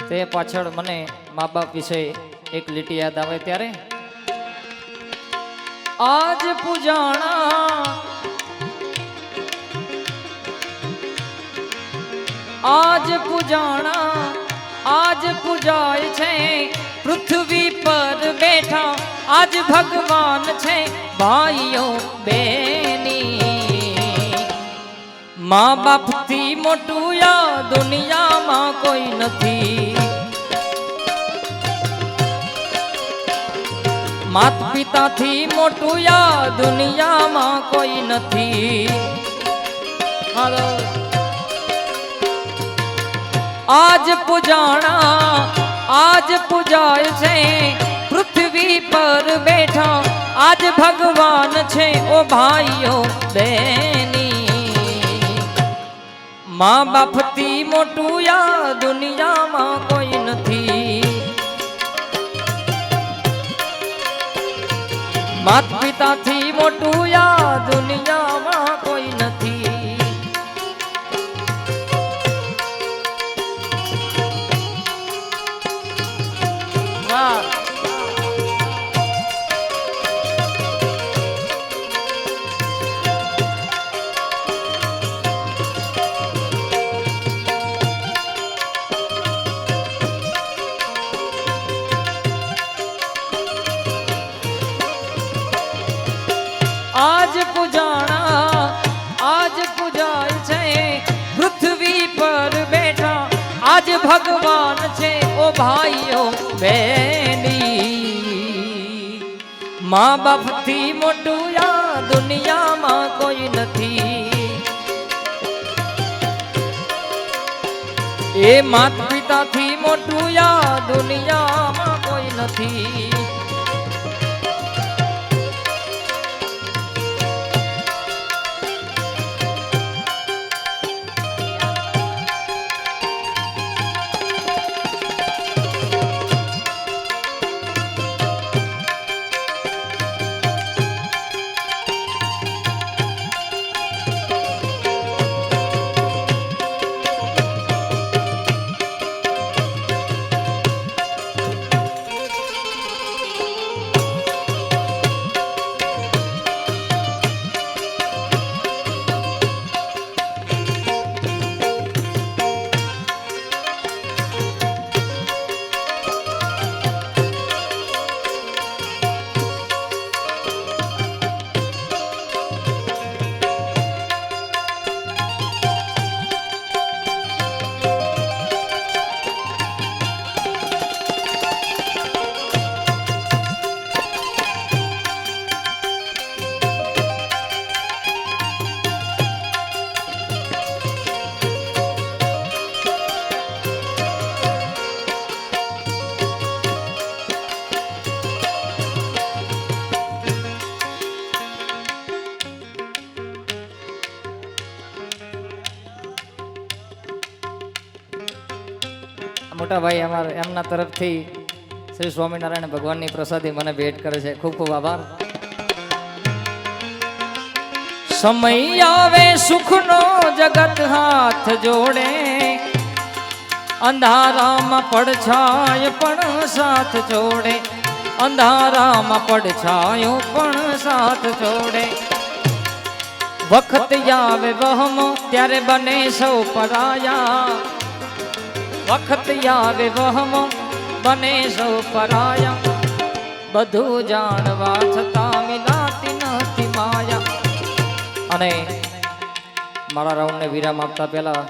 તે પાછળ મને મા બાપ વિશે એક લીટી યાદ આવે ત્યારે આજ પૂજાણા આજ પૂજાય છે પૃથ્વી પર બેઠા આજ ભગવાન છે ભાઈઓ બેની મા બાપ થી મોટું યા દુનિયામાં કોઈ નથી માત પિતા થી મોટું યા દુનિયામાં કોઈ નથી હાલો આજ પૂજાય છે પૃથ્વી પર બેઠા આજ ભગવાન છે ઓ ભાઈઓ બેની મા બાપ થી મોટું યા દુનિયામાં કોઈ નથી માત પિતા થી મોટું યા દુનિયામાં કોઈ નથી આજ પૂજાય છે પૃથ્વી પર બેઠા આજ ભગવાન છે ઓ ભાઈઓ બેની મા બાપ થી મોટું યા દુનિયામાં કોઈ નથી એ માત પિતા થી મોટું યા દુનિયામાં કોઈ નથી મોટા ભાઈ અમારા એમના તરફથી શ્રી સ્વામિનારાયણ ભગવાનની પ્રસાદી મને ભેટ કરે છે ખૂબ ખૂબ આભાર સમય આવે સુખનો જગત હાથ જોડે અંધારામાં પડછાય પણ સાથ જોડે અંધારામાં પડછાયો પણ સાથ જોડે વખત આવે વહમો ત્યારે બને સૌ પરાયા વખત આવે વહમો બને સૌ પરાયા બધું જાણવા છતાં મિલાતી નથી માયા અને મારા રાઉન્ડને વિરામ આપતા પહેલા